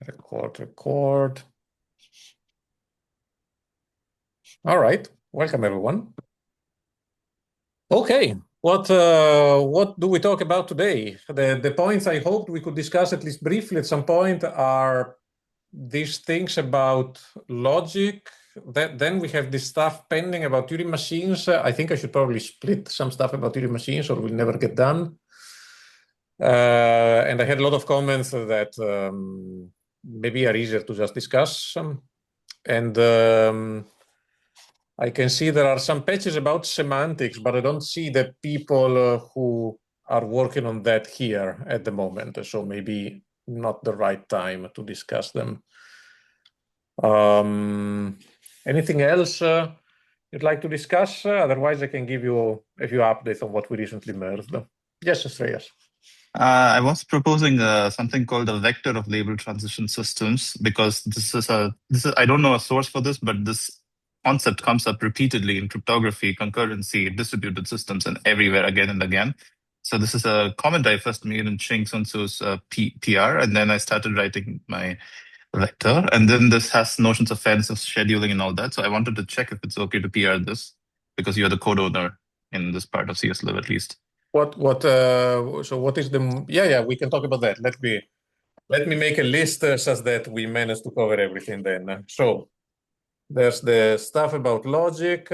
Record. All right. Welcome, everyone. Okay. What do we talk about today? The points I hoped we could discuss at least briefly at some point are these things about logic. Then we have this stuff pending about Turing machines. I think I should probably split some stuff about Turing machines or we'll never get done. And I had a lot of comments that maybe are easier to just discuss. And I can see there are some patches about semantics, but I don't see the people who are working on that here at the moment. So maybe not the right time to discuss them. Anything else you'd like to discuss? Otherwise, I can give you a few updates on what we recently merged. Yes, Shreyas. I was proposing something called a vector of label transition systems because this is I don't know a source for this, but this concept comes up repeatedly in cryptography, concurrency, distributed systems, and everywhere again and again. So this is a comment I first made in Ching Sun Tzu's PR, and then I started writing my vector. And then this has notions of fairness of scheduling and all that. So I wanted to check if it's okay to PR this because you're the code owner in this part of CSLib at least. So what is the, yeah, we can talk about that. Let me make a list such that we manage to cover everything then. So there's the stuff about logic.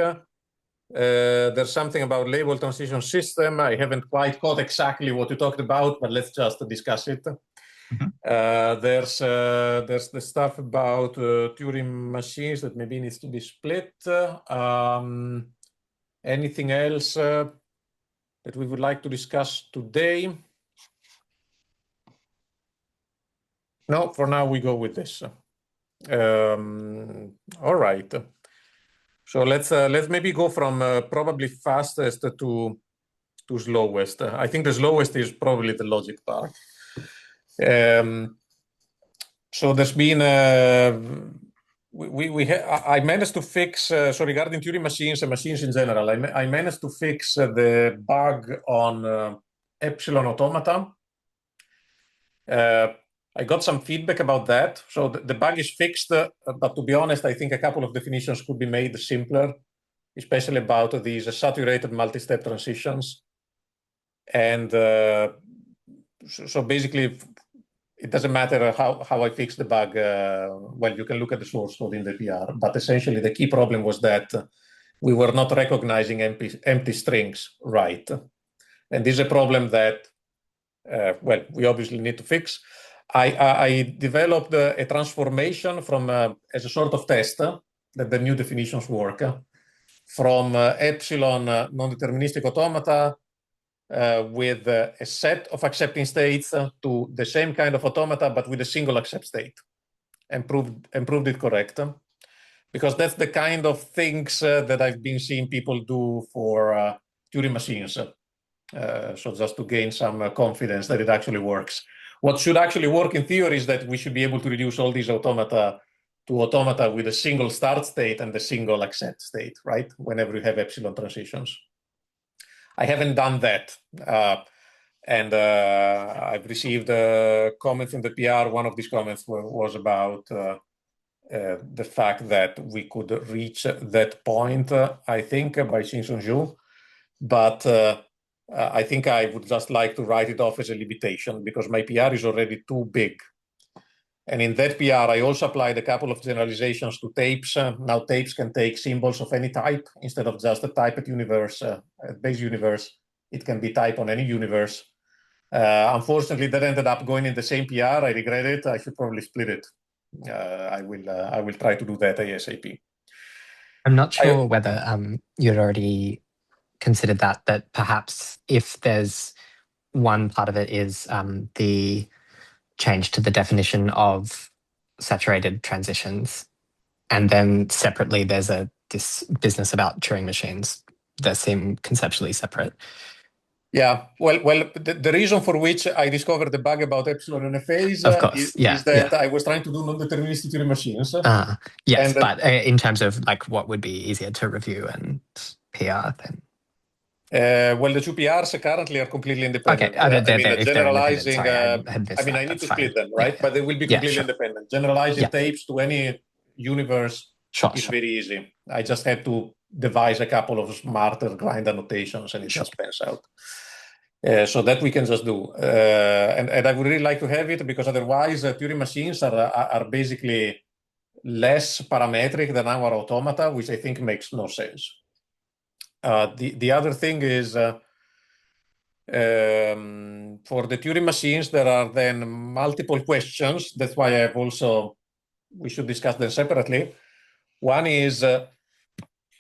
There's something about label transition system. I haven't quite caught exactly what you talked about, but let's just discuss it. Mm-hmm. There's the stuff about Turing machines that maybe needs to be split. Anything else that we would like to discuss today? No, for now we go with this. All right. So let's maybe go from probably fastest to slowest. I think the slowest is probably the logic part. So there's been I managed to fix so regarding Turing machines and machines in general, I managed to fix the bug on epsilon automata. I got some feedback about that. So the bug is fixed, but to be honest, I think a couple of definitions could be made simpler, especially about these saturated multi-step transitions. And so basically, it doesn't matter how I fix the bug. Well, you can look at the source code in the PR, but essentially the key problem was that we were not recognizing empty strings right. And this is a problem that, well, we obviously need to fix. I developed a transformation from as a sort of test that the new definitions work from epsilon non-deterministic automata with a set of accepting states to the same kind of automata but with a single accept state, and proved it correct, because that's the kind of things that I've been seeing people do for Turing machines. So just to gain some confidence that it actually works. What should actually work in theory is that we should be able to reduce all these automata to automata with a single start state and a single accept state, right? Whenever you have epsilon transitions. I haven't done that. And I've received comments in the PR. One of these comments was about the fact that we could reach that point, I think, by Xinsun Zhu. But I think I would just like to write it off as a limitation because my PR is already too big. And in that PR, I also applied a couple of generalizations to tapes. Now tapes can take symbols of any type instead of just a type at universe, base universe. It can be type on any universe. Unfortunately, that ended up going in the same PR. I regret it. I should probably split it. I will try to do that ASAP. I'm not sure whether you'd already considered that perhaps if there's one part of it is the change to the definition of saturated transitions, and then separately there's this business about Turing machines that seem conceptually separate. Yeah, well, the reason for which I discovered the bug about epsilon in a phase is that I was trying to do non-deterministic Turing machines. Yes, but in terms of like what would be easier to review and PR then. Well, the two PRs currently are completely independent. Okay, I mean, if they're independent, sorry, I had missed I mean, that. I need That's to fine. split them, right? Yeah. But they will be Yeah, completely sure. independent. Generalizing Yeah. tapes to any universe Sure, is sure. very easy. I just had to devise a couple of smarter grind annotations, and it Sure. just pans out. So that we can just do. And I would really like to have it, because otherwise Turing machines are basically less parametric than our automata, which I think makes no sense. The other thing is, for the Turing machines, there are then multiple questions. That's why we should discuss them separately. One is,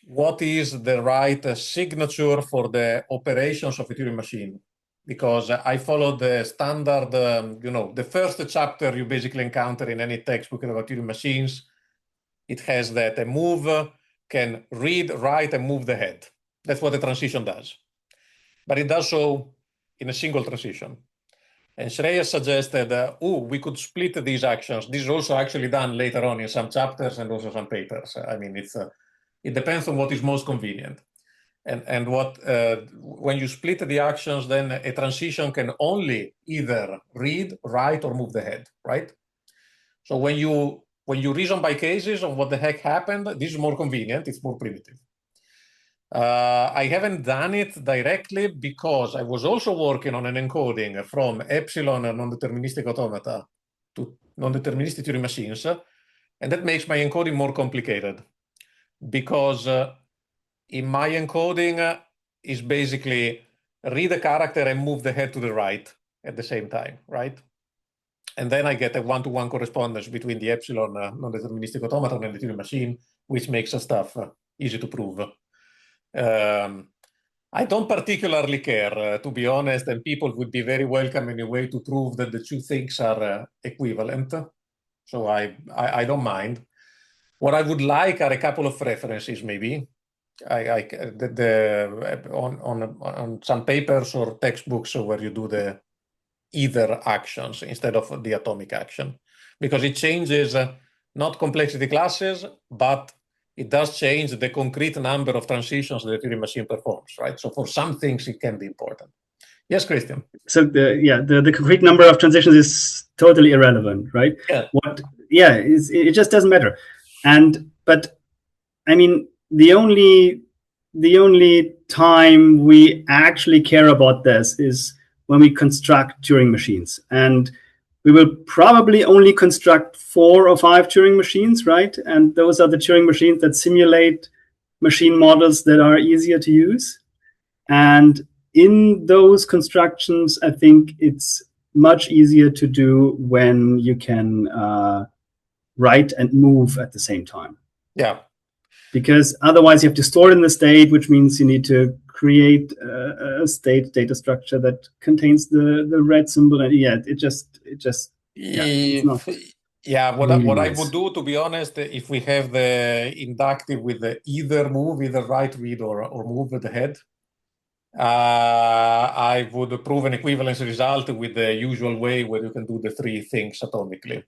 what is the right signature for the operations of a Turing machine? Because I follow the standard, the first chapter you basically encounter in any textbook about Turing machines. It has that a move can read, write, and move the head. That's what the transition does. But it does so in a single transition. And Shreya suggested, we could split these actions. This is also actually done later on in some chapters and also some papers. I mean, it depends on what is most convenient. And when you split the actions, then a transition can only either read, write, or move the head, right? So when you reason by cases on what the heck happened, this is more convenient. It's more primitive. I haven't done it directly because I was also working on an encoding from epsilon non-deterministic automata to non-deterministic Turing machines, and that makes my encoding more complicated because in my encoding is basically read a character and move the head to the right at the same time, right? And then I get a one-to-one correspondence between the epsilon non-deterministic automaton and the Turing machine, which makes the stuff easy to prove. I don't particularly care, to be honest, and people would be very welcome in a way to prove that the two things are equivalent. So I don't mind. What I would like are a couple of references, maybe. On some papers or textbooks where you do the either actions instead of the atomic action, because it changes not complexity classes, but it does change the concrete number of transitions that the Turing machine performs, right? So for some things, it can be important. Yes, Christian. So the concrete number of transitions is totally irrelevant, right? Yeah. It just doesn't matter. But I mean, the only time we actually care about this is when we construct Turing machines, and we will probably only construct 4 or 5 Turing machines, right? And those are the Turing machines that simulate machine models that are easier to use. And in those constructions, I think it's much easier to do when you can write and move at the same time. Yeah. Because otherwise you have to store it in the state, which means you need to create a state data structure that contains the red symbol. And it's not. Yeah, what really I would do, to be honest, if we have the inductive with the either move, either write, read, or move with the head, I would prove an equivalence result with the usual way where you can do the 3 things atomically.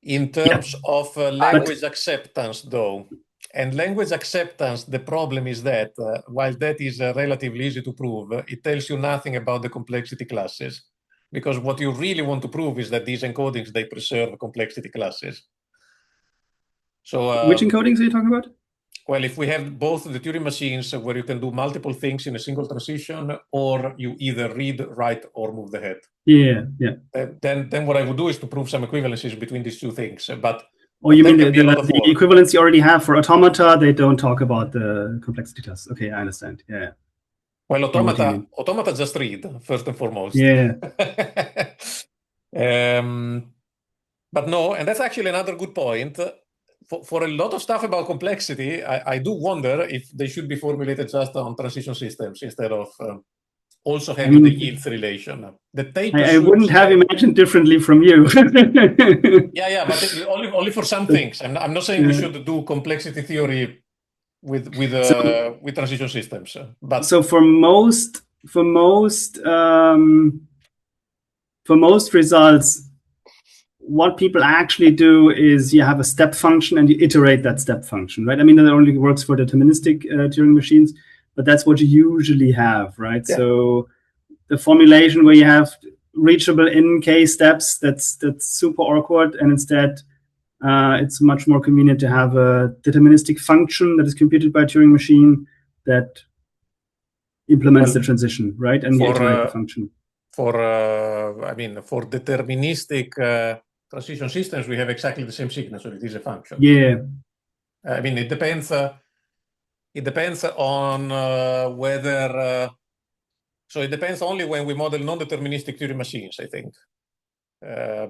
In terms of language acceptance, though, and language acceptance, the problem is that while that is relatively easy to prove, it tells you nothing about the complexity classes. Because what you really want to prove is that these encodings, they preserve complexity classes. So which encodings are you talking about? Well, if we have both the Turing machines where you can do multiple things in a single transition, or you either read, write, or move the head. Yeah. Then what I would do is to prove some equivalences between these two things. But you mean the equivalence you already have for automata? They don't talk about the complexity class. Okay, I understand. Yeah. Well, automata just read first and foremost. Yeah. But no, and that's actually another good point. For a lot of stuff about complexity, I do wonder if they should be formulated just on transition systems instead of also having the yields relation. The tape I wouldn't have imagined differently from you. yeah, but only for some things. I'm not saying we should do complexity theory with transition systems. But so for most results, what people actually do is you have a step function and you iterate that step function, right? I mean, that only works for deterministic Turing machines, but that's what you usually have, right? Yeah. So the formulation where you have reachable in k steps, that's super awkward, and instead it's much more convenient to have a deterministic function that is computed by a Turing machine that implements the transition, right? And you iterate the function. For deterministic transition systems, we have exactly the same signature. It is a function. Yeah. I mean, it depends. It depends on whether. So it depends only when we model non-deterministic Turing machines, I think.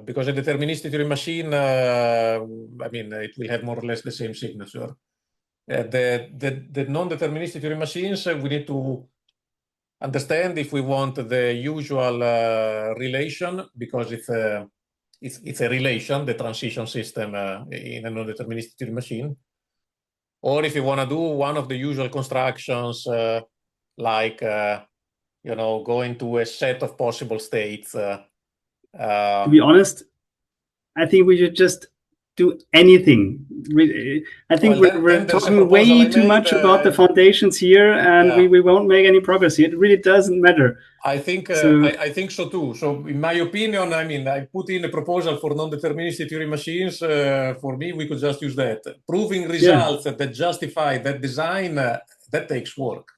Because a deterministic Turing machine, it will have more or less the same signature. The non-deterministic Turing machines, we need to understand if we want the usual relation, because it's a relation, the transition system in a non-deterministic Turing machine, or if you want to do one of the usual constructions, like going to a set of possible states. To be honest, I think we should just do anything. I think we're talking way too much about the foundations here, and we won't make any progress here. It really doesn't matter. I think so too. So in my opinion, I put in a proposal for non-deterministic Turing machines. For me, we could just use that. Proving results that justify that design, that takes work.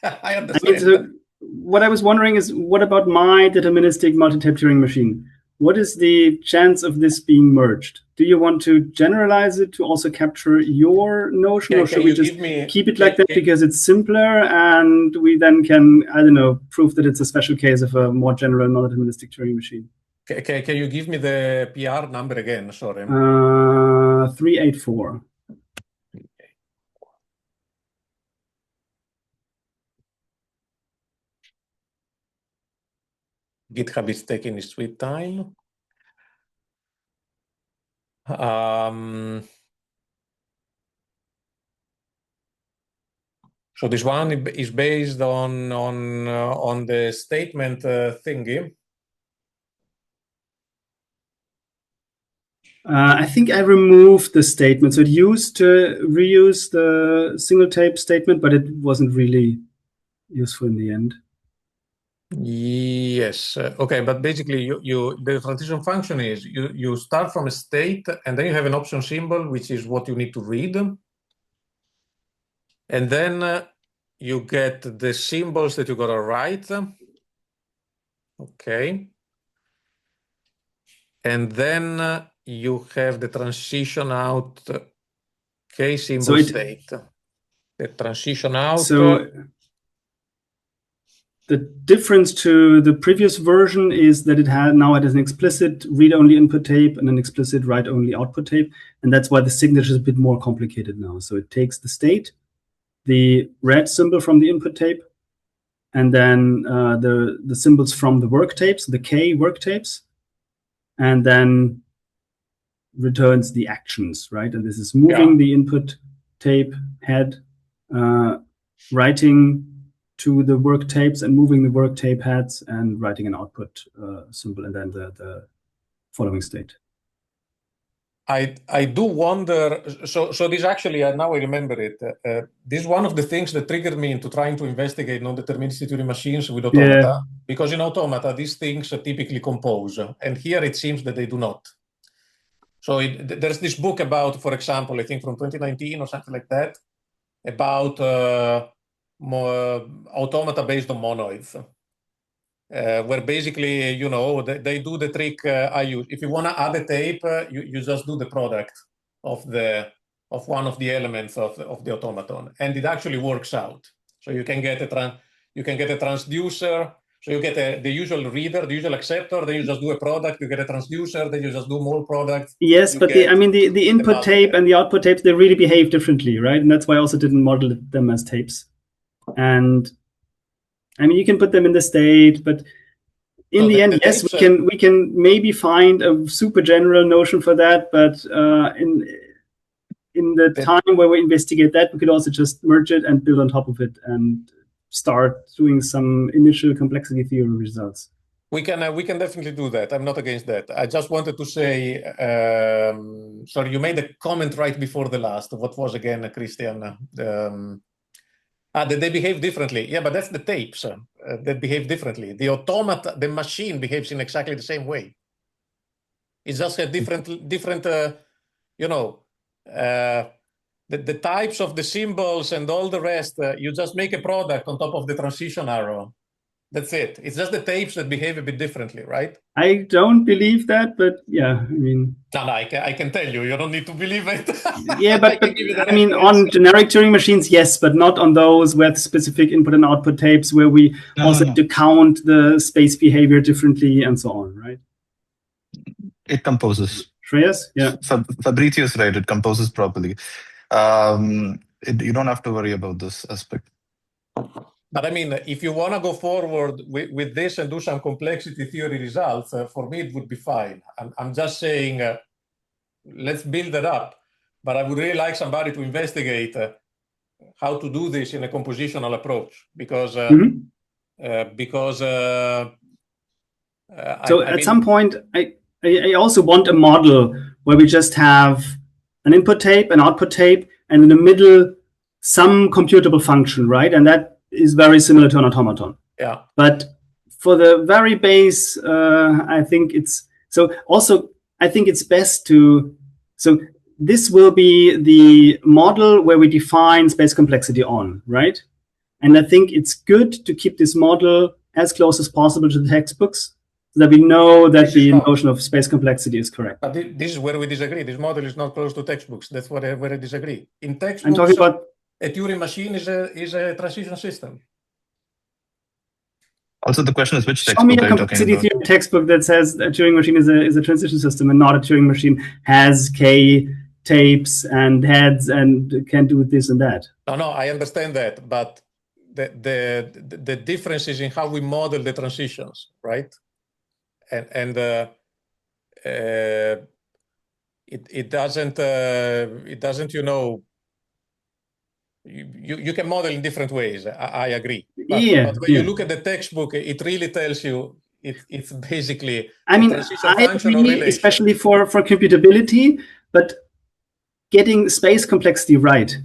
I understand. What I was wondering is, what about my deterministic multi-tape Turing machine? What is the chance of this being merged? Do you want to generalize it to also capture your notion, or should we just keep it like that because it's simpler, and we then can, I don't know, prove that it's a special case of a more general non-deterministic Turing machine? Can you give me the PR number again? Sorry. 384. GitHub is taking its sweet time. So this one is based on the statement thingy. I think I removed the statement. So it used to reuse the single tape statement, but it wasn't really useful in the end. Yes. Okay, but basically, the transition function is you start from a state, and then you have an option symbol, which is what you need to read, and then you get the symbols that you gotta write. Okay, and then you have the transition out k symbol state. The transition out. So the difference to the previous version is that it has an explicit read-only input tape and an explicit write-only output tape, and that's why the signature is a bit more complicated now. So it takes the state, the red symbol from the input tape, and then the symbols from the work tapes, the K work tapes, and then returns the actions, right? And this is moving the input tape head, writing to the work tapes and moving the work tape heads, and writing an output symbol, and then the following state. I do wonder, so this actually, now I remember it, this is one of the things that triggered me into trying to investigate non-deterministic Turing machines with automata, because in automata, these things typically compose, and here it seems that they do not. So there's this book about, for example, I think from 2019 or something like that, about automata based on monoids, where basically, they do the trick I use. If you want to add a tape, you just do the product of one of the elements of the automaton, and it actually works out. So you can get a transducer. So you get the usual reader, the usual acceptor, then you just do a product, you get a transducer, then you just do more products. Yes, but the input tape and the output tapes, they really behave differently, right? And that's why I also didn't model them as tapes. And you can put them in the state, but in the end, yes, we can maybe find a super general notion for that, but in the time where we investigate that, we could also just merge it and build on top of it and start doing some initial complexity theory results. We can definitely do that. I'm not against that. I just wanted to say, sorry, you made a comment right before the last. What was again, Christian? That they behave differently. Yeah, but that's the tapes that behave differently. The automata, the machine behaves in exactly the same way. It's just a different, you know, the types of the symbols and all the rest. You just make a product on top of the transition arrow. That's it. It's just the tapes that behave a bit differently, right? I don't believe that, but yeah, I mean. No, I can tell you. You don't need to believe it. Yeah, but I mean, on generic Turing machines, yes, but not on those with specific input and output tapes where we also have to count the space behavior differently and so on, right? It composes. Shreyas? Yeah. Fabrizio is right. It composes properly. You don't have to worry about this aspect. But I mean, if you want to go forward with this and do some complexity theory results, for me, it would be fine. I'm just saying, let's build it up. But I would really like somebody to investigate how to do this in a compositional approach, because some point, I also want a model where we just have an input tape, an output tape, and in the middle, some computable function, right? And that is very similar to an automaton. Yeah. But for the very base, I think it's best to, so this will be the model where we define space complexity on, right? And I think it's good to keep this model as close as possible to the textbooks so that we know that the notion of space complexity is correct. But this is where we disagree. This model is not close to textbooks. That's where I disagree. In textbooks, I'm talking about a Turing machine is a transition system. Also, the question is which textbook. Show me a complexity theory textbook that says a Turing machine is a transition system and not a Turing machine has K tapes and heads and can do this and that. No, I understand that, but the difference is in how we model the transitions, right? And it doesn't, you know. You can model in different ways. I agree. But when you look at the textbook, it really tells you it's basically. I mean, I agree, especially for computability, but getting space complexity right.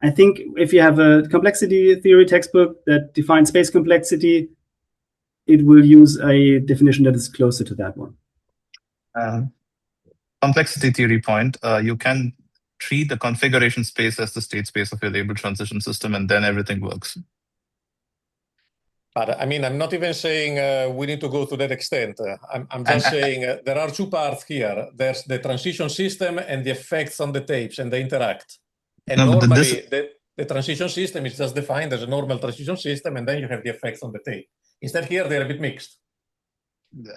I think if you have a complexity theory textbook that defines space complexity, it will use a definition that is closer to that one. Complexity theory point, you can treat the configuration space as the state space of your labeled transition system, and then everything works. But I mean, I'm not even saying we need to go to that extent. I'm just saying there are two parts here. There's the transition system and the effects on the tapes, and they interact. And normally, the transition system is just defined as a normal transition system, and then you have the effects on the tape. Instead, here they're a bit mixed.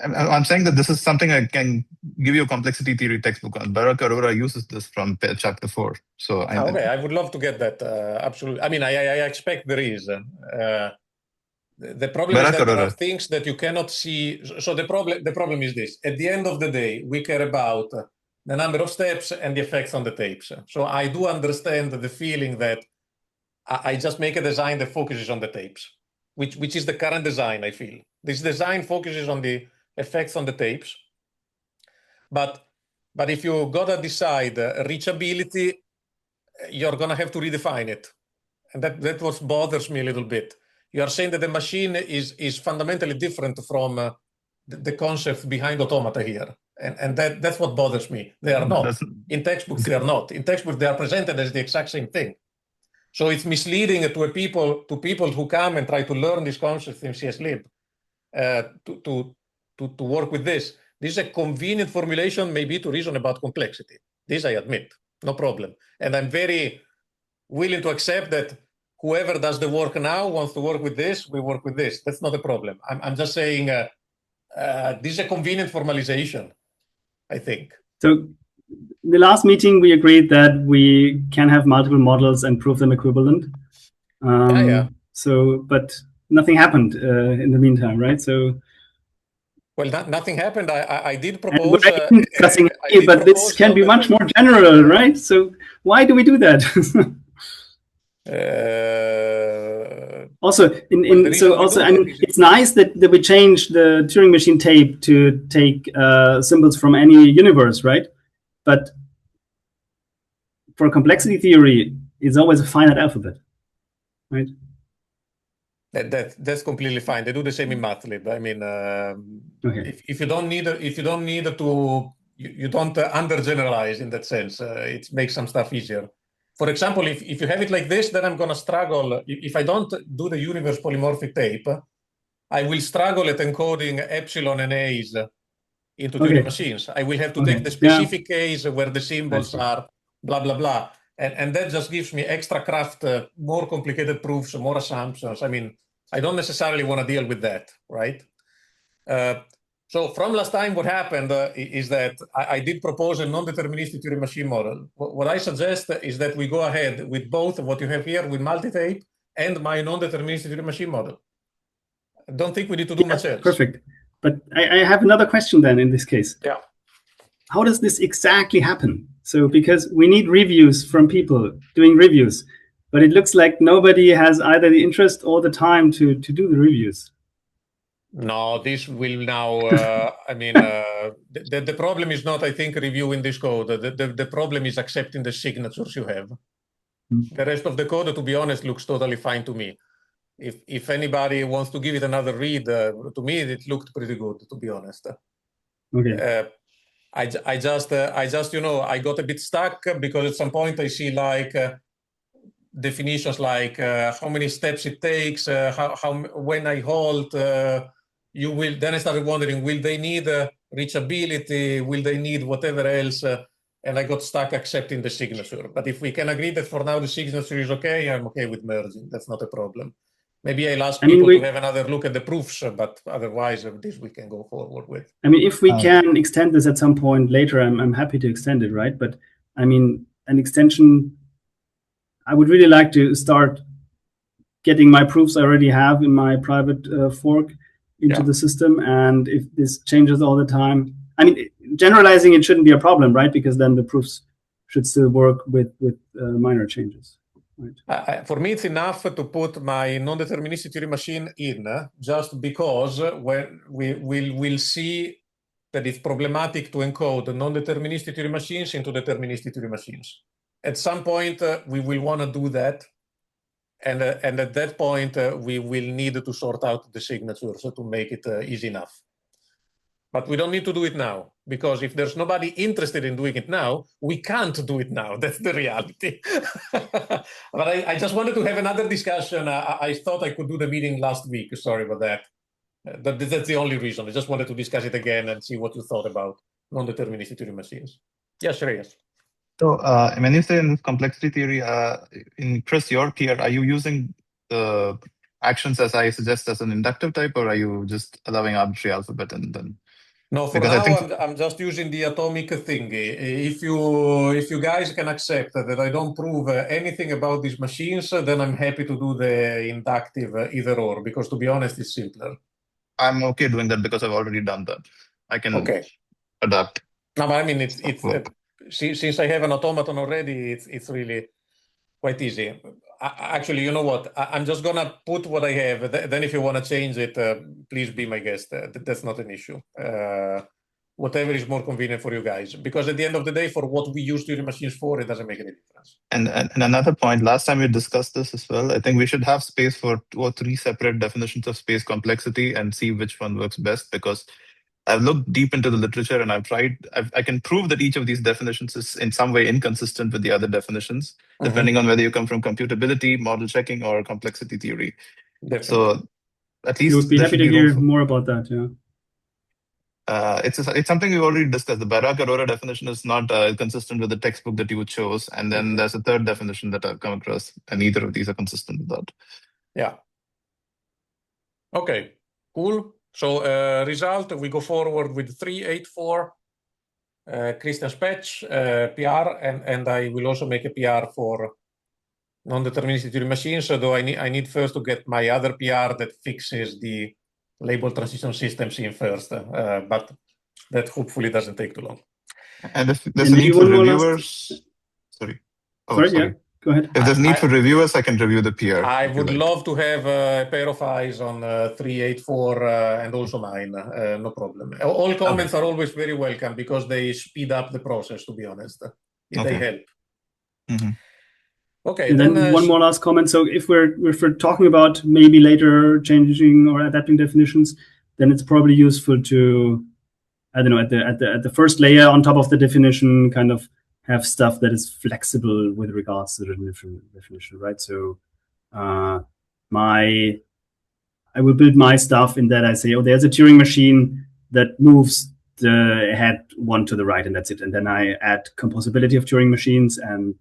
I'm saying that this is something I can give you a complexity theory textbook on. Barack Arora uses this from chapter 4. So okay, I would love to get that. Absolutely. I mean, I expect there is. The problem is that there are things that you cannot see. So the problem is this. At the end of the day, we care about the number of steps and the effects on the tapes. So I do understand the feeling that I just make a design that focuses on the tapes, which is the current design, I feel. This design focuses on the effects on the tapes. But if you gotta decide reachability, you're gonna have to redefine it. And that what bothers me a little bit. You are saying that the machine is fundamentally different from the concept behind automata here. And that's what bothers me. They are not. In textbooks, they are not. In textbooks, they are presented as the exact same thing. So it's misleading to people who come and try to learn these concepts in CSLib to work with this. This is a convenient formulation, maybe to reason about complexity. This I admit, no problem. And I'm very willing to accept that whoever does the work now wants to work with this, we work with this. That's not a problem. I'm just saying this is a convenient formalization, I think. So in the last meeting, we agreed that we can have multiple models and prove them equivalent. So, but nothing happened in the meantime, right? So. Well, nothing happened. I did propose. But this can be much more general, right? So why do we do that? Also, it's nice that we changed the Turing machine tape to take symbols from any universe, right? But for complexity theory, it's always a finite alphabet, right? That's completely fine. They do the same in MATLib. I mean, if you don't need to, you don't undergeneralize in that sense. It makes some stuff easier. For example, if you have it like this, then I'm going to struggle. If I don't do the universe polymorphic tape, I will struggle at encoding epsilon and a's into Turing machines. I will have to take the specific case where the symbols are blah, blah, blah. And that just gives me extra craft, more complicated proofs, more assumptions. I mean, I don't necessarily want to deal with that, right? So from last time, what happened is that I did propose a non-deterministic Turing machine model. What I suggest is that we go ahead with both what you have here with multi-tape and my non-deterministic Turing machine model. I don't think we need to do much else. Perfect. But I have another question then in this case. Yeah. How does this exactly happen? So because we need reviews from people doing reviews, but it looks like nobody has either the interest or the time to do the reviews. No, this will now, I mean, the problem is not, I think, reviewing this code. The problem is accepting the signatures you have. The rest of the code, to be honest, looks totally fine to me. If anybody wants to give it another read, to me, it looked pretty good, to be honest. Okay. I just, I got a bit stuck because at some point I see like definitions like how many steps it takes, when I halt, then I started wondering, will they need reachability? Will they need whatever else? And I got stuck accepting the signature. But if we can agree that for now the signature is okay, I'm okay with merging. That's not a problem. Maybe I'll ask people to have another look at the proofs, but otherwise this we can go forward with. I mean, if we can extend this at some point later, I'm happy to extend it, right? But I mean, an extension, I would really like to start getting my proofs I already have in my private fork into the system. And if this changes all the time, I mean, generalizing it shouldn't be a problem, right? Because then the proofs should still work with minor changes. Right. For me, it's enough to put my non-deterministic Turing machine in, just because when we'll see that it's problematic to encode non-deterministic Turing machines into deterministic Turing machines. At some point, we will want to do that. And at that point, we will need to sort out the signatures to make it easy enough. But we don't need to do it now, because if there's nobody interested in doing it now, we can't do it now. That's the reality. But I just wanted to have another discussion. I thought I could do the meeting last week. Sorry about that. That's the only reason. I just wanted to discuss it again and see what you thought about non-deterministic Turing machines. Yes, Shreyas. So when you say in complexity theory, in Chris, your PR, are you using the actions as I suggest as an inductive type, or are you just allowing arbitrary alphabet and then? No, for now I'm just using the atomic thingy. If you guys can accept that I don't prove anything about these machines, then I'm happy to do the inductive either or, because to be honest, it's simpler. I'm okay doing that because I've already done that. I can adapt. No, but I mean, since I have an automaton already, it's really quite easy. Actually, you know what? I'm just going to put what I have. Then if you want to change it, please be my guest. That's not an issue. Whatever is more convenient for you guys. Because at the end of the day, for what we use Turing machines for, it doesn't make any difference. And another point, last time we discussed this as well, I think we should have space for 2 or 3 separate definitions of space complexity and see which one works best, because I've looked deep into the literature and I can prove that each of these definitions is in some way inconsistent with the other definitions, depending on whether you come from computability, model checking, or complexity theory. Definitely. So at least you would be happy to hear more about that, It's something we've already discussed. The Barak-Aurora definition is not consistent with the textbook that you chose. And then there's a third definition that I've come across, and neither of these are consistent with that. Yeah. Okay, cool. So result, we go forward with 384, Christian Spetch, PR, and I will also make a PR for non-deterministic Turing machines, though I need first to get my other PR that fixes the label transition systems in first, but that hopefully doesn't take too long. And there's a need for reviewers. Sorry. Oh, sorry. Go ahead. If there's need for reviewers, I can review the PR. I would love to have a pair of eyes on 384 and also mine. No problem. All comments are always very welcome because they speed up the process, to be honest. They help. Okay. And then one more last comment. So if we're talking about maybe later changing or adapting definitions, then it's probably useful to, I don't know, at the first layer on top of the definition, kind of have stuff that is flexible with regards to the definition, right? So I will build my stuff in that I say, oh, there's a Turing machine that moves the head one to the right, and that's it. And then I add composability of Turing machines, and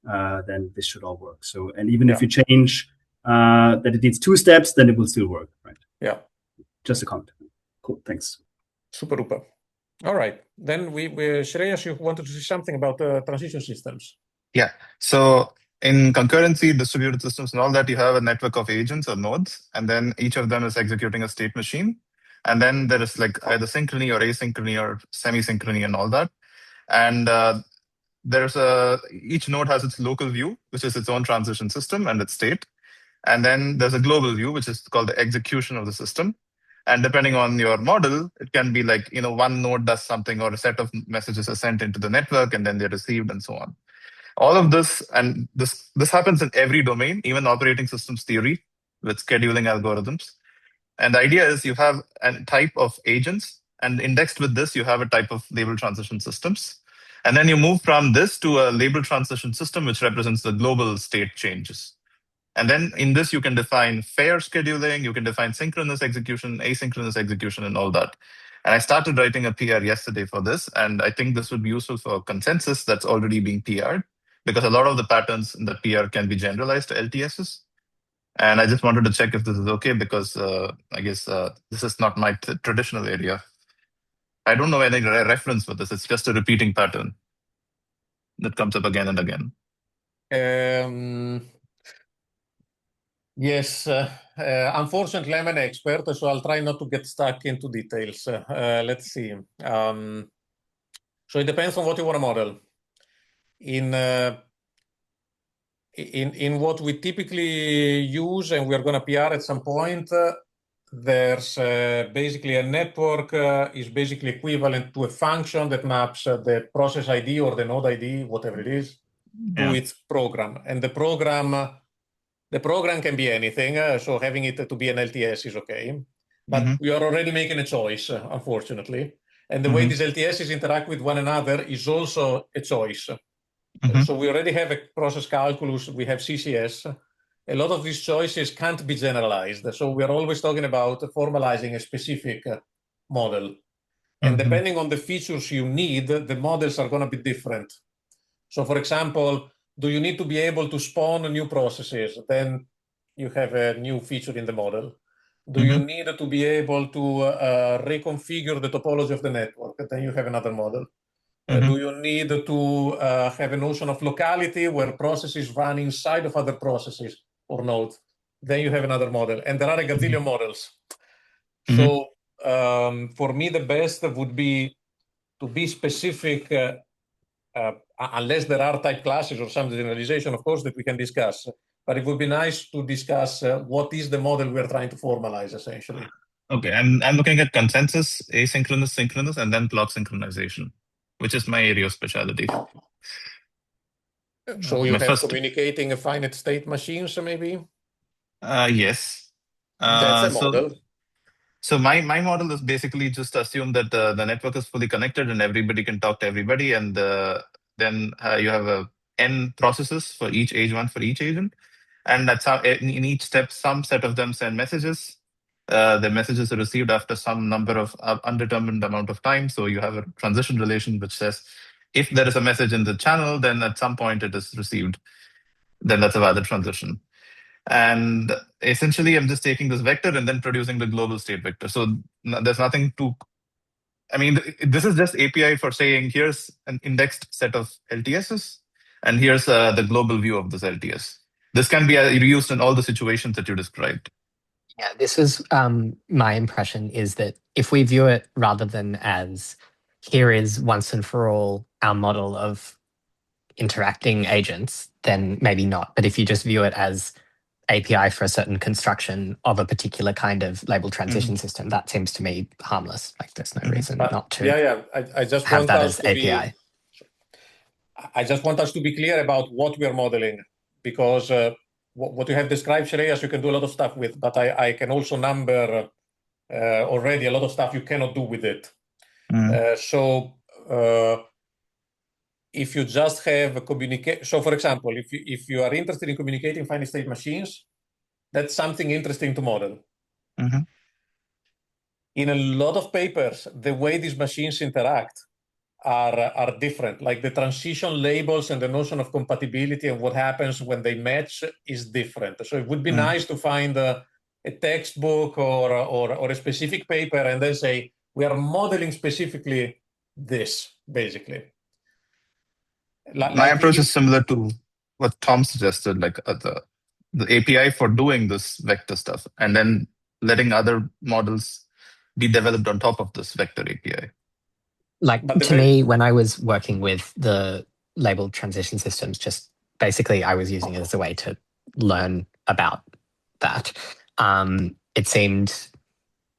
then this should all work. So, and even if you change that it needs 2 steps, then it will still work, right? Yeah. Just a comment. Cool, thanks. Super duper. All right. Then Shreyas, you wanted to say something about transition systems. Yeah. So in concurrency, distributed systems and all that, you have a network of agents or nodes, and then each of them is executing a state machine. And then there is like either synchrony or asynchrony or semi-synchrony and all that. And each node has its local view, which is its own transition system and its state. And then there's a global view, which is called the execution of the system. And depending on your model, it can be like, one node does something or a set of messages are sent into the network and then they're received and so on. All of this, and this happens in every domain, even operating systems theory with scheduling algorithms. And the idea is you have a type of agents, and indexed with this, you have a type of label transition systems. And then you move from this to a label transition system, which represents the global state changes. And then in this, you can define fair scheduling, you can define synchronous execution, asynchronous execution, and all that. And I started writing a PR yesterday for this, and I think this would be useful for consensus that's already being PR'd, because a lot of the patterns in the PR can be generalized to LTSs. And I just wanted to check if this is okay, because I guess this is not my traditional area. I don't know any reference for this. It's just a repeating pattern that comes up again and again. Yes, unfortunately, I'm an expert, so I'll try not to get stuck into details. Let's see. So it depends on what you want to model. In what we typically use, and we're going to PR at some point, there's basically a network is basically equivalent to a function that maps the process ID or the node ID, whatever it is, to its program. And the program can be anything, so having it to be an LTS is okay. But we are already making a choice, unfortunately. And the way these LTSs interact with one another is also a choice. So we already have a process calculus, we have CCS. A lot of these choices can't be generalized. So we're always talking about formalizing a specific model. And depending on the features you need, the models are going to be different. So for example, do you need to be able to spawn new processes? Then you have a new feature in the model. Do you need to be able to reconfigure the topology of the network? Then you have another model. Do you need to have a notion of locality where processes run inside of other processes or nodes? Then you have another model. And there are a gazillion models. So for me, the best would be to be specific, unless there are type classes or some generalization, of course, that we can discuss. But it would be nice to discuss what is the model we're trying to formalize, essentially. Okay, I'm looking at consensus, asynchronous, synchronous, and then clock synchronization, which is my area of specialty. So you have communicating a finite state machines, maybe? Yes. That's a model. So my model is basically just assume that the network is fully connected and everybody can talk to everybody, and then you have n processes for each one for each agent, and that's how in each step some set of them send messages. The messages are received after some number of undetermined amount of time. So you have a transition relation which says if there is a message in the channel, then at some point it is received. Then that's a valid transition. And essentially, I'm just taking this vector and then producing the global state vector. So there's nothing to, I mean, this is just API for saying, here's an indexed set of LTSs, and here's the global view of this LTS. This can be reused in all the situations that you described. Yeah, this is my impression is that if we view it rather than as here is once and for all our model of interacting agents, then maybe not. But if you just view it as API for a certain construction of a particular kind of label transition system, that seems to me harmless. Like there's no reason not to I just have want that us as to API. I just want us to be clear about what we are modeling, because what you have described, Shreyas, you can do a lot of stuff with, but I can also number already a lot of stuff you cannot do with it. So if you just have a communicate, so for example, if you are interested in communicating finite state machines, that's something interesting to model. In a lot of papers, the way these machines interact are different. Like the transition labels and the notion of compatibility and what happens when they match is different. So it would be nice to find a textbook or a specific paper and then say, we are modeling specifically this, basically. My approach is similar to what Tom suggested, like the API for doing this vector stuff, and then letting other models be developed on top of this vector API. Like to me, when I was working with the labeled transition systems, just basically I was using it as a way to learn about that. It seemed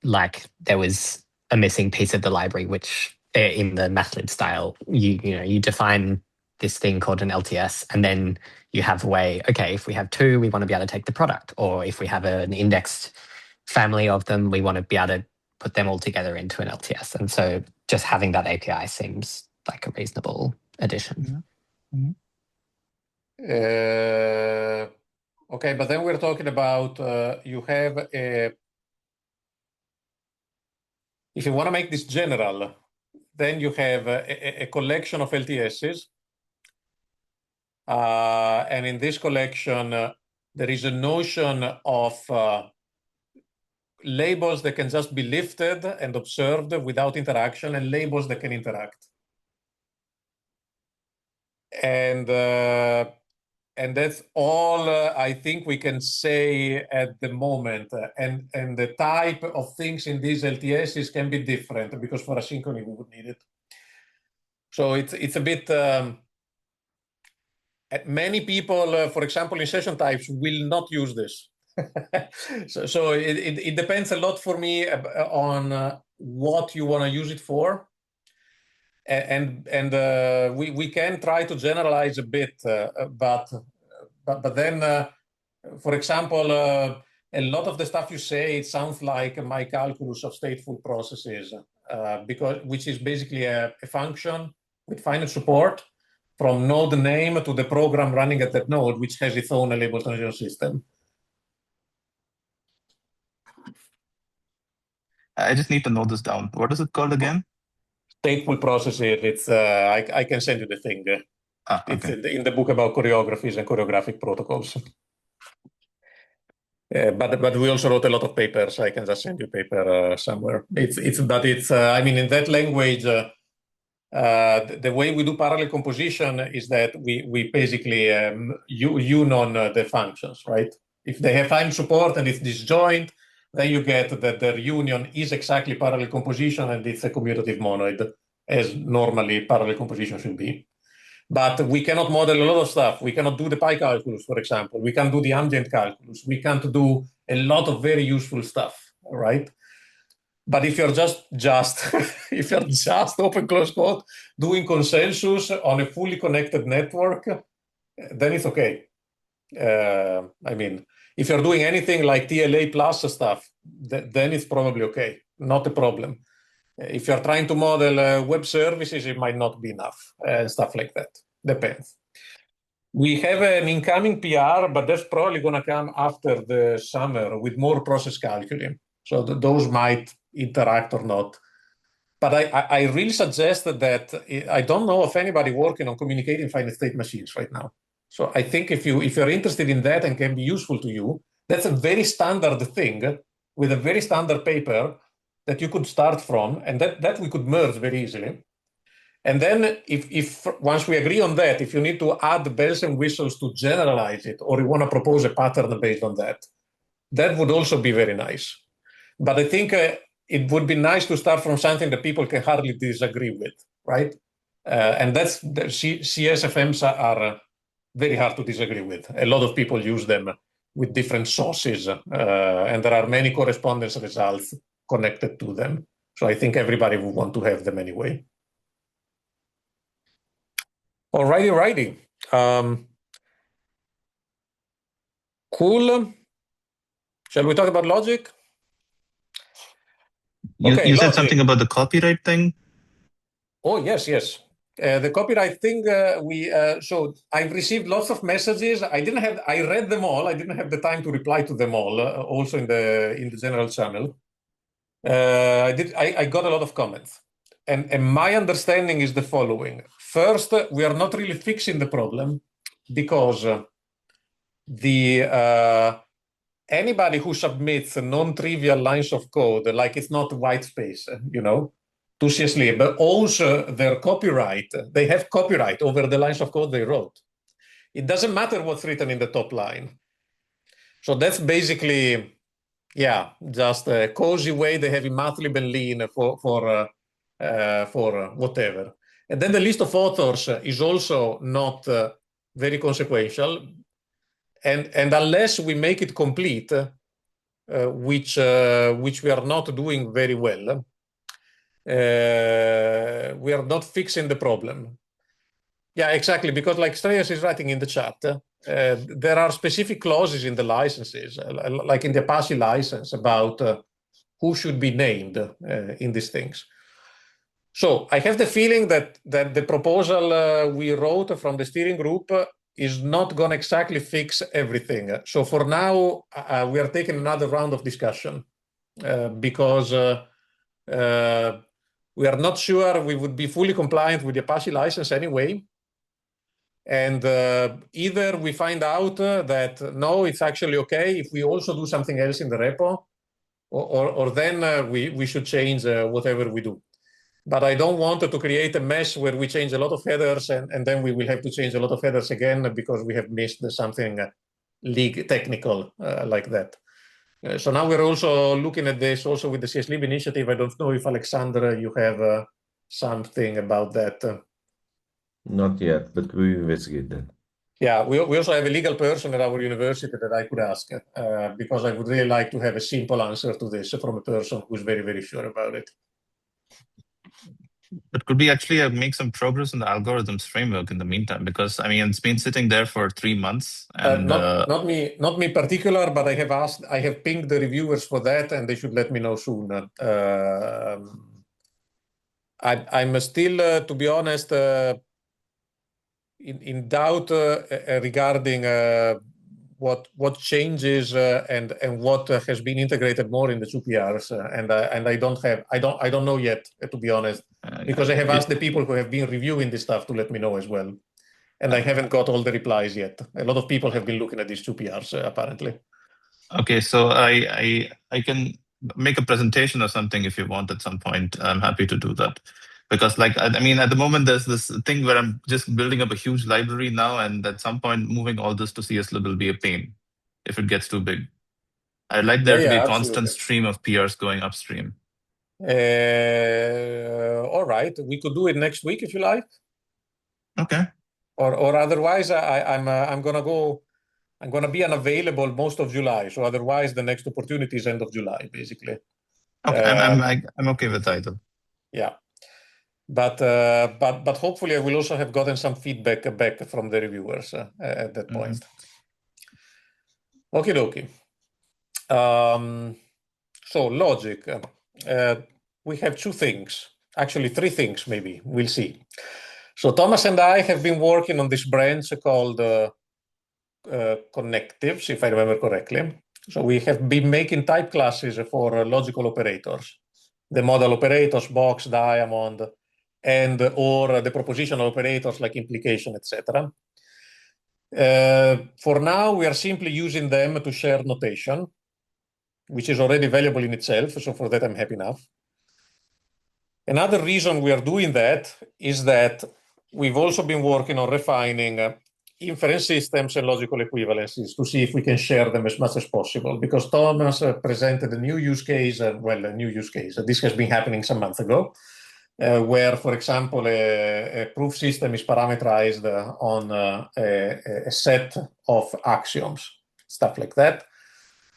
like there was a missing piece of the library, which in the mathlib style, you define this thing called an LTS, and then you have a way, okay, if we have two, we want to be able to take the product, or if we have an indexed family of them, we want to be able to put them all together into an LTS. And so just having that API seems like a reasonable addition. Okay, but then we're talking about you have if you want to make this general, then you have a collection of LTSs. And in this collection, there is a notion of labels that can just be lifted and observed without interaction, and labels that can interact. And that's all I think we can say at the moment. And the type of things in these LTSs can be different, because for asynchrony we would need it. So it's a bit. Many people, for example, in session types, will not use this. so it depends a lot for me on what you want to use it for. And we can try to generalize a bit, but then, for example, a lot of the stuff you say, it sounds like my calculus of stateful processes, which is basically a function with finite support from node name to the program running at that node, which has its own label transition system. I just need to note this down. What is it called again? Stateful processes. It's I can send you the thing. Okay. It's in the book about choreographies and choreographic protocols. But we also wrote a lot of papers. I can just send you a paper somewhere. I mean, in that language, the way we do parallel composition is that we basically union the functions, right? If they have time support and it's disjoint, then you get that their union is exactly parallel composition and it's a commutative monoid, as normally parallel composition should be. But we cannot model a lot of stuff. We cannot do the pi calculus, for example. We can't do the ambient calculus. We can't do a lot of very useful stuff, right? But if you're just if you're just open close quote doing consensus on a fully connected network, then it's okay. I mean, if you're doing anything like TLA plus stuff, then it's probably okay, not a problem. If you're trying to model web services, it might not be enough, stuff like that. Depends. We have an incoming PR, but that's probably going to come after the summer with more process calculi. So those might interact or not. But I really suggest that I don't know of anybody working on communicating finite state machines right now. So I think if you're interested in that and can be useful to you, that's a very standard thing with a very standard paper that you could start from, and that we could merge very easily. And then if once we agree on that, if you need to add bells and whistles to generalize it, or you want to propose a pattern based on that, that would also be very nice. But I think it would be nice to start from something that people can hardly disagree with, right? And that's the CSFMs are very hard to disagree with. A lot of people use them with different sources, and there are many correspondence results connected to them. So I think everybody would want to have them anyway. Alrighty. Cool. Shall we talk about logic? You said something about the copyright thing? Oh, yes. The copyright thing, so I've received lots of messages. I read them all. I didn't have the time to reply to them all, also in the general channel. I got a lot of comments. And my understanding is the following. First, we are not really fixing the problem because anybody who submits non-trivial lines of code, like it's not white space, to CSLib, owns their copyright. They have copyright over the lines of code they wrote. It doesn't matter what's written in the top line. So that's basically, just a cozy way they have in Matlib and Lean for whatever. And then the list of authors is also not very consequential. And unless we make it complete, which we are not doing very well, we are not fixing the problem. Yeah, exactly, because like Streyas is writing in the chat, there are specific clauses in the licenses, like in the Apache license, about who should be named in these things. So I have the feeling that the proposal we wrote from the steering group is not going to exactly fix everything. So for now, we are taking another round of discussion because we are not sure we would be fully compliant with the Apache license anyway. And either we find out that no, it's actually okay if we also do something else in the repo, or then we should change whatever we do. But I don't want to create a mess where we change a lot of headers and then we will have to change a lot of headers again because we have missed something league technical like that. So now we're also looking at this also with the CSLib initiative. I don't know if Alexander, you have something about that. Not yet, but we investigate that. Yeah, we also have a legal person at our university that I could ask because I would really like to have a simple answer to this from a person who's very, very sure about it. But could we actually make some progress in the algorithms framework in the meantime? Because I mean, it's been sitting there for 3 months. And not me particular, but I have pinged the reviewers for that, and they should let me know soon. I'm still, to be honest, in doubt regarding what changes and what has been integrated more in the 2PRs, and I don't know yet, to be honest, because I have asked the people who have been reviewing this stuff to let me know as well, and I haven't got all the replies yet. A lot of people have been looking at these 2PRs apparently. Okay, so I can make a presentation or something if you want at some point. I'm happy to do that. Because I mean, at the moment, there's this thing where I'm just building up a huge library now, and at some point, moving all this to CSLib will be a pain if it gets too big. I'd like there to be a constant stream of PRs going upstream. All right, we could do it next week if you like. Okay. Or otherwise, I'm gonna be unavailable most of July. So otherwise, the next opportunity is end of July, basically. Okay, I'm okay with either. Yeah. But hopefully I will also have gotten some feedback back from the reviewers at that point. Okie dokie. So logic. We have 2 things, actually 3 things maybe, we'll see. So Thomas and I have been working on this branch called connectives, if I remember correctly. So we have been making type classes for logical operators, the model operators, box, diamond, and or the propositional operators like implication, etc. For now, we are simply using them to share notation, which is already valuable in itself. So for that, I'm happy enough. Another reason we are doing that is that we've also been working on refining inference systems and logical equivalencies to see if we can share them as much as possible. Because Thomas presented a new use case, a new use case. This has been happening some months ago. where, for example, a proof system is parameterized on a set of axioms, stuff like that.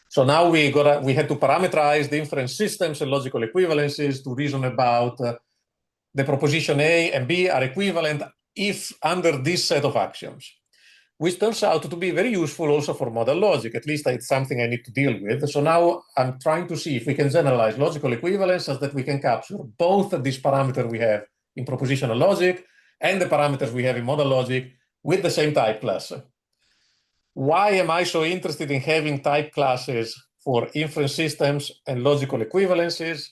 So now we had to parameterize the inference systems and logical equivalences to reason about the proposition A and B are equivalent if under this set of axioms, which turns out to be very useful also for model logic. At least it's something I need to deal with. So now I'm trying to see if we can generalize logical equivalence such that we can capture both these parameters we have in propositional logic and the parameters we have in model logic with the same type class. Why am I so interested in having type classes for inference systems and logical equivalences?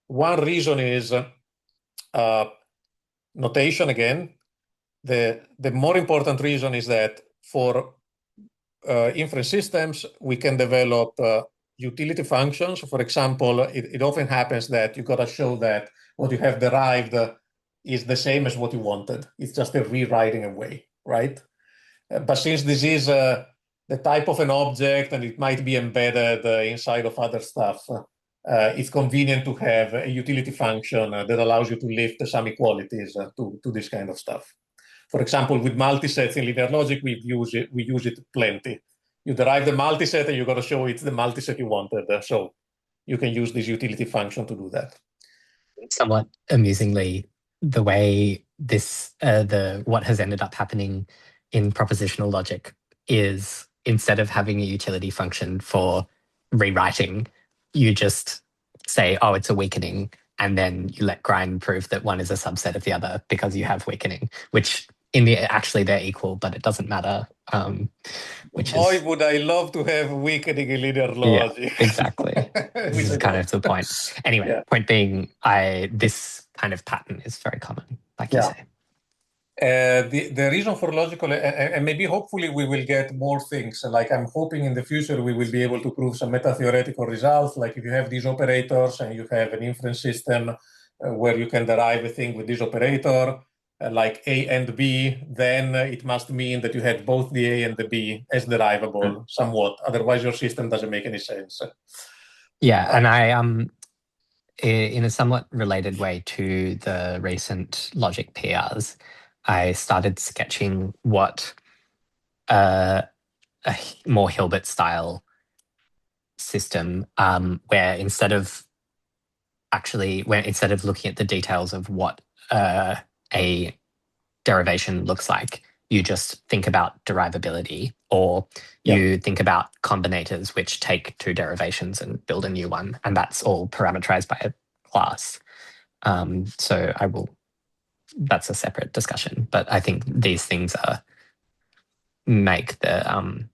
One reason is notation again. The more important reason is that for inference systems, we can develop utility functions. For example, it often happens that you got to show that what you have derived is the same as what you wanted. It's just a rewriting away, right? But since this is the type of an object and it might be embedded inside of other stuff, it's convenient to have a utility function that allows you to lift some equalities to this kind of stuff. For example, with multisets in linear logic, we use it plenty. You derive the multiset and you got to show it's the multiset you wanted. So you can use this utility function to do that. Somewhat amusingly, the way this, what has ended up happening in propositional logic is instead of having a utility function for rewriting, you just say, oh, it's a weakening, and then you let grind prove that one is a subset of the other because you have weakening, which actually they're equal, but it doesn't matter. Boy, would I love to have weakening in linear logic. Yeah, exactly. This is kind of the point. Anyway, point being, this kind of pattern is very common, like you say. The reason for logical, and maybe hopefully we will get more things, like I'm hoping in the future we will be able to prove some meta-theoretical results, like if you have these operators and you have an inference system where you can derive a thing with this operator, like A and B, then it must mean that you had both the A and the B as derivable somewhat. Otherwise, your system doesn't make any sense. Yeah, and I in a somewhat related way to the recent logic PRs, I started sketching what a more Hilbert style system, where instead of looking at the details of what a derivation looks like, you just think about derivability, or you think about combinators which take two derivations and build a new one, and that's all parameterized by a class. So that's a separate discussion, but I think these things make the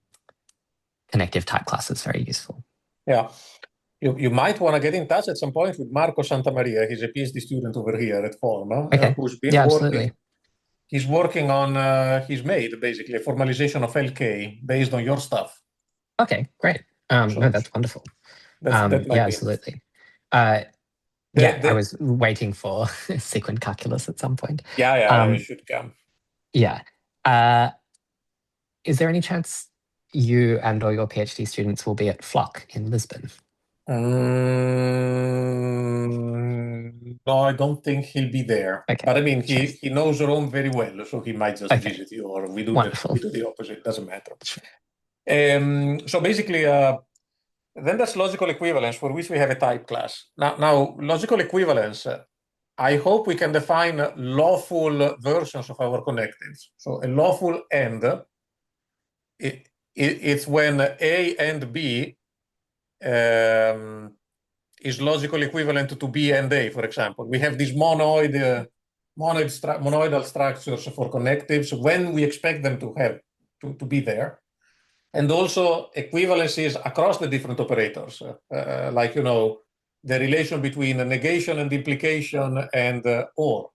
connective type classes very useful. Yeah. You might want to get in touch at some point with Marco Santamaria. He's a PhD student over here at Forma, who's been working. Absolutely. He's working on, he's made basically a formalization of LK based on your stuff. Okay, great. No, that's wonderful. Absolutely. I was waiting for sequent calculus at some point. It should come. Yeah. Is there any chance you and or your PhD students will be at Flock in Lisbon? No, I don't think he'll be there. Okay. But I mean, he knows Rome very well, so he might just visit you, or we do the opposite. It doesn't matter. So basically, then there's logical equivalence, for which we have a type class. Now logical equivalence, I hope we can define lawful versions of our connectives. So a lawful end, it's when A and B is logical equivalent to B and A, for example. We have these monoidal structures for connectives when we expect them to have to be there. And also equivalences across the different operators, like, the relation between a negation and implication and or.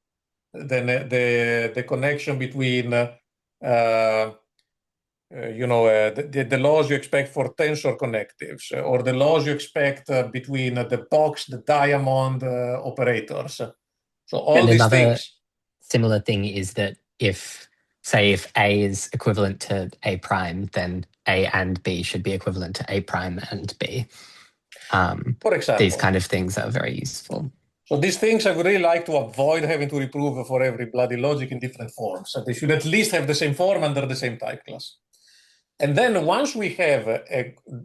Then the connection between the laws you expect for tensor connectives, or the laws you expect between the box, the diamond operators. So all these things. Similar thing is that if A is equivalent to A prime, then A and B should be equivalent to A prime and B. For example, these kind of things are very useful. So these things I would really like to avoid having to reprove for every bloody logic in different forms. So they should at least have the same form under the same type class. And then once we have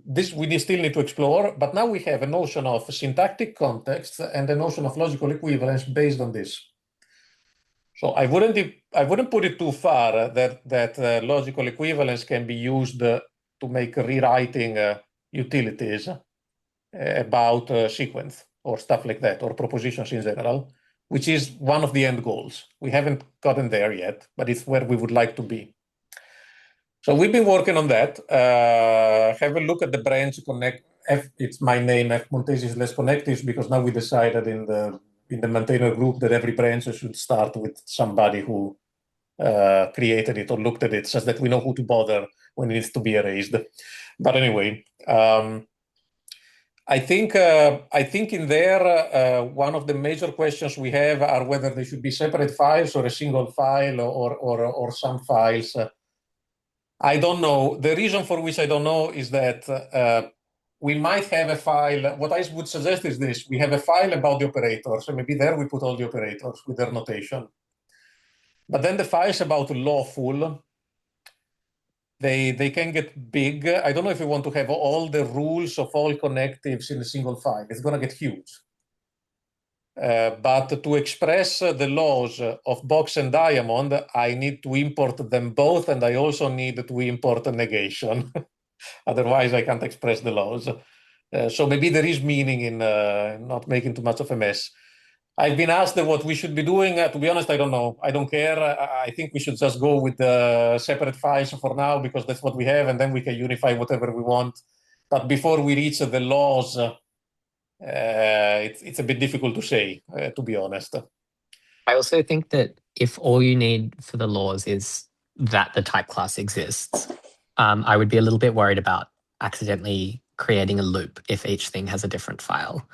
this, we still need to explore, but now we have a notion of syntactic context and a notion of logical equivalence based on this. So I wouldn't put it too far that logical equivalence can be used to make rewriting utilities about sequence or stuff like that, or propositions in general, which is one of the end goals. We haven't gotten there yet, but it's where we would like to be. So we've been working on that. Have a look at the branch connect. It's my name, F Montesis less connectives, because now we decided in the maintainer group that every branch should start with somebody who created it or looked at it, such that we know who to bother when it needs to be erased. But anyway, I think in there, one of the major questions we have are whether they should be separate files or a single file or some files. I don't know. The reason for which I don't know is that we might have a file. What I would suggest is this. We have a file about the operators, so maybe there we put all the operators with their notation. But then the files about lawful, they can get big. I don't know if we want to have all the rules of all connectives in a single file. It's going to get huge. But to express the laws of box and diamond, I need to import them both, and I also need to import a negation. Otherwise, I can't express the laws. So maybe there is meaning in not making too much of a mess. I've been asked what we should be doing. To be honest, I don't know. I don't care. I think we should just go with the separate files for now, because that's what we have, and then we can unify whatever we want. But before we reach the laws, it's a bit difficult to say, to be honest. I also think that if all you need for the laws is that the type class exists, I would be a little bit worried about accidentally creating a loop if each thing has a different file.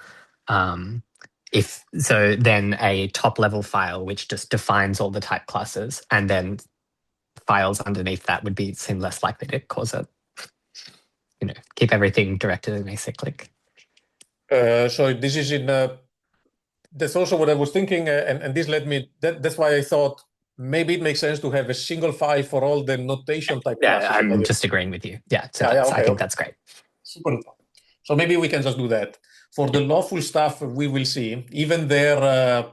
If so, then a top level file which just defines all the type classes, and then files underneath that would seem less likely to cause keep everything directed in acyclic. So this is that's also what I was thinking, and this led me. That's why I thought maybe it makes sense to have a single file for all the notation type classes. Yeah, I'm just agreeing with you. Yeah, so I think that's great. Super. So maybe we can just do that. For the lawful stuff, we will see. Even there,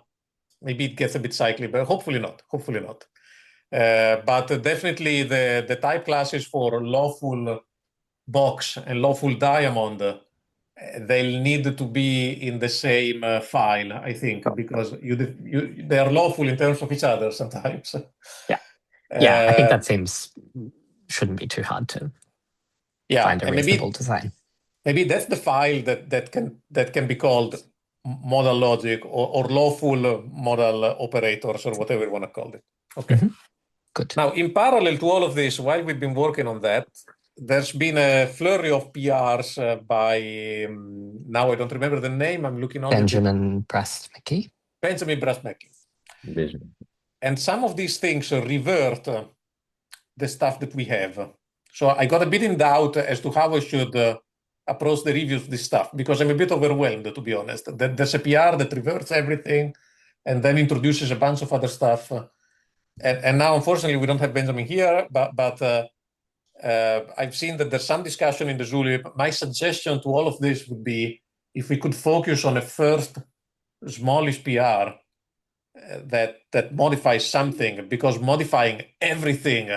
maybe it gets a bit cyclic, but hopefully not. Hopefully not. But definitely the type classes for lawful box and lawful diamond, they'll need to be in the same file, I think, because they are lawful in terms of each other sometimes. Yeah, I think that shouldn't be too hard to find a reasonable design. Maybe that's the file that can be called modal logic or lawful modal operators, or whatever you want to call it. Okay. Mm-hmm. Good. Now, in parallel to all of this, while we've been working on that, there's been a flurry of PRs by, now I don't remember the name, I'm looking on Benjamin Brastmackie. Benjamin Brastmackie. And some of these things revert the stuff that we have. So I got a bit in doubt as to how I should approach the reviews of this stuff, because I'm a bit overwhelmed, to be honest. There's a PR that reverts everything and then introduces a bunch of other stuff. And now, unfortunately, we don't have Benjamin here, but I've seen that there's some discussion in the Zulip. My suggestion to all of this would be if we could focus on a first smallish PR that modifies something, because modifying everything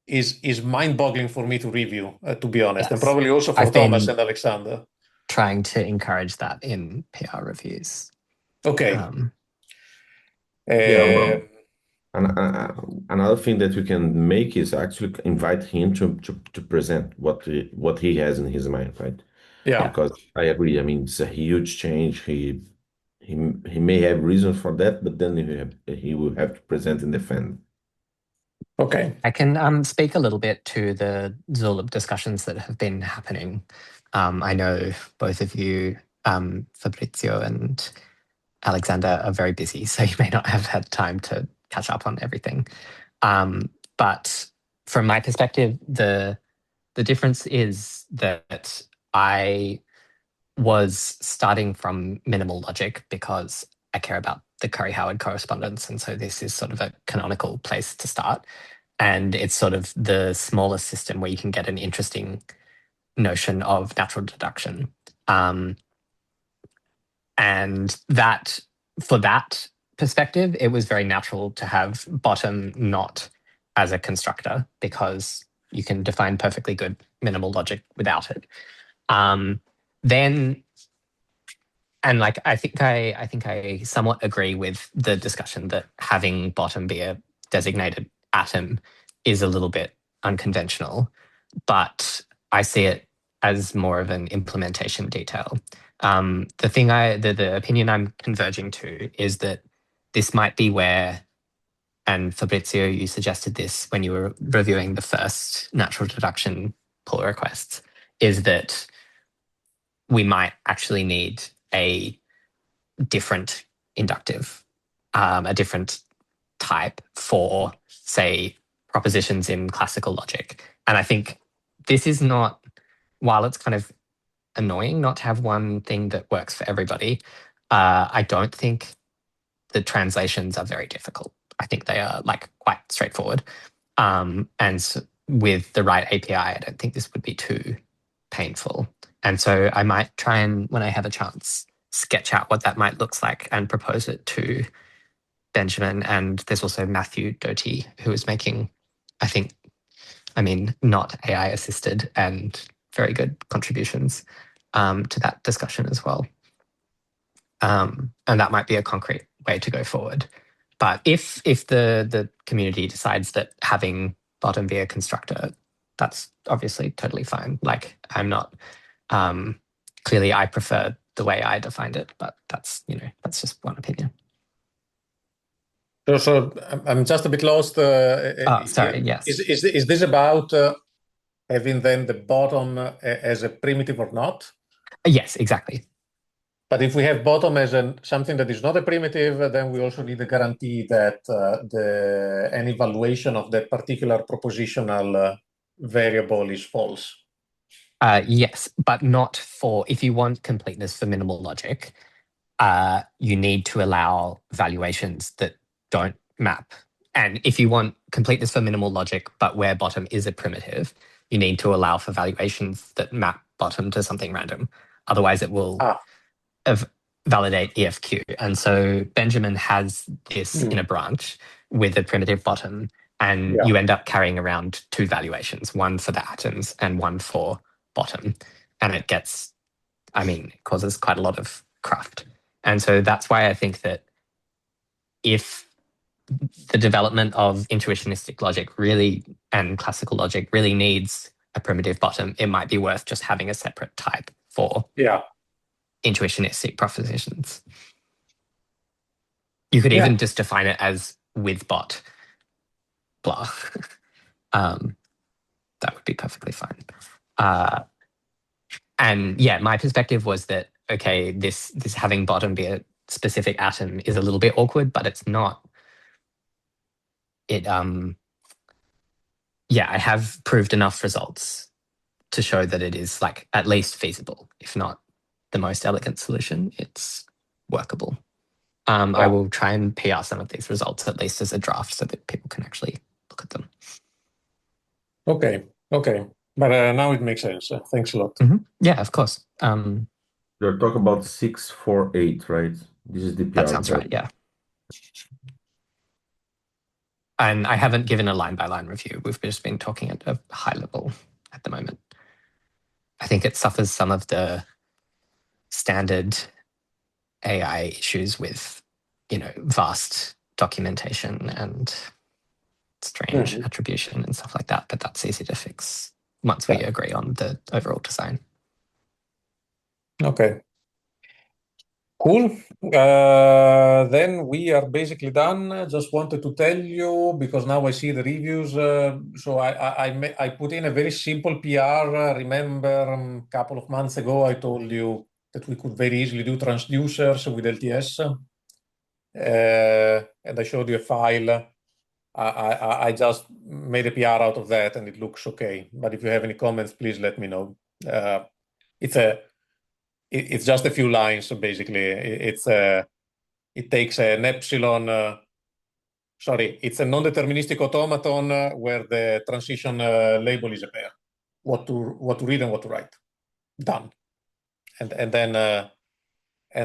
is mind-boggling for me to review, to be honest, yes. And probably also for Thomas and Alexander. Trying to encourage that in PR reviews. Okay. Another thing that we can make is actually invite him to present what he has in his mind, right? Yeah. Because I agree. I mean, it's a huge change. He may have reasons for that, but then he will have to present and defend. Okay. I can speak a little bit to the Zulip discussions that have been happening. I know both of you, Fabrizio and Alexander, are very busy, so you may not have had time to catch up on everything. But from my perspective, the difference is that I was starting from minimal logic because I care about the Curry-Howard correspondence, and so this is sort of a canonical place to start. And it's sort of the smallest system where you can get an interesting notion of natural deduction. And that, for that perspective, it was very natural to have bottom not as a constructor because you can define perfectly good minimal logic without it. Then, and like I think I somewhat agree with the discussion that having bottom be a designated atom is a little bit unconventional, but I see it as more of an implementation detail. The opinion I'm converging to is that this might be where, and Fabrizio, you suggested this when you were reviewing the first natural deduction pull requests, is that we might actually need a different inductive, a different type for, say, propositions in classical logic. And I think this is not, while it's kind of annoying not to have one thing that works for everybody, I don't think the translations are very difficult. I think they are like quite straightforward. And so with the right API, I don't think this would be too painful. And so I might try and, when I have a chance, sketch out what that might look like and propose it to Benjamin. And there's also Matthew Doty, who is making, not AI assisted and very good contributions to that discussion as well. And that might be a concrete way to go forward. But if the community decides that having bottom be a constructor, that's obviously totally fine. Like I'm not, clearly I prefer the way I defined it, but that's just one opinion. So I'm just a bit lost. Sorry, yes. Is this about having then the bottom as a primitive or not? Yes, exactly. But if we have bottom as something that is not a primitive, then we also need a guarantee that an evaluation of that particular propositional variable is false. Yes, but not for, if you want completeness for minimal logic, you need to allow valuations that don't map. And if you want completeness for minimal logic, but where bottom is a primitive, you need to allow for valuations that map bottom to something random. Otherwise, it will validate EFQ. And so Benjamin has this in a branch with a primitive bottom, and you end up carrying around two valuations, one for the atoms and one for bottom. And it gets, it causes quite a lot of cruft. And so that's why I think that if the development of intuitionistic logic really and classical logic really needs a primitive bottom, it might be worth just having a separate type for intuitionistic propositions. You could even just define it as with bot, blah. That would be perfectly fine. And my perspective was that, okay, this having bottom be a specific atom is a little bit awkward, but it's not. I have proved enough results to show that it is like at least feasible, if not the most elegant solution. It's workable. I will try and PR some of these results at least as a draft so that people can actually look at them. Okay. But now it makes sense. Thanks a lot. Yeah, of course. You're talking about 648, right? This is the PR. That sounds right, yeah. And I haven't given a line-by-line review. We've just been talking at a high level at the moment. I think it suffers some of the standard AI issues with, vast documentation and strange attribution and stuff like that. But that's easy to fix once we agree on the overall design. Okay. Cool. Then we are basically done. Just wanted to tell you, because now I see the reviews. So I put in a very simple PR. Remember, a couple of months ago, I told you that we could very easily do transducers with LTS. And I showed you a file. I just made a PR out of that, and it looks okay. But if you have any comments, please let me know. It's a it's just a few lines. So basically, it takes an epsilon. It's a non-deterministic automaton where the transition label is a pair. What to read and what to write. Done. And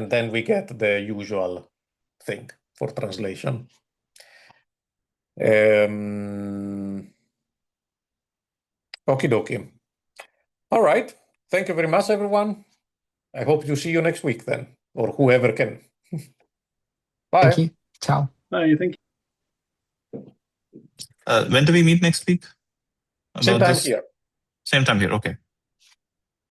then we get the usual thing for translation. Okie dokie. All right. Thank you very much, everyone. I hope to see you next week then, or whoever can. Bye. Thank you. Ciao. Bye. Thank you. When do we meet next week? Same time here. Same time here. Okay.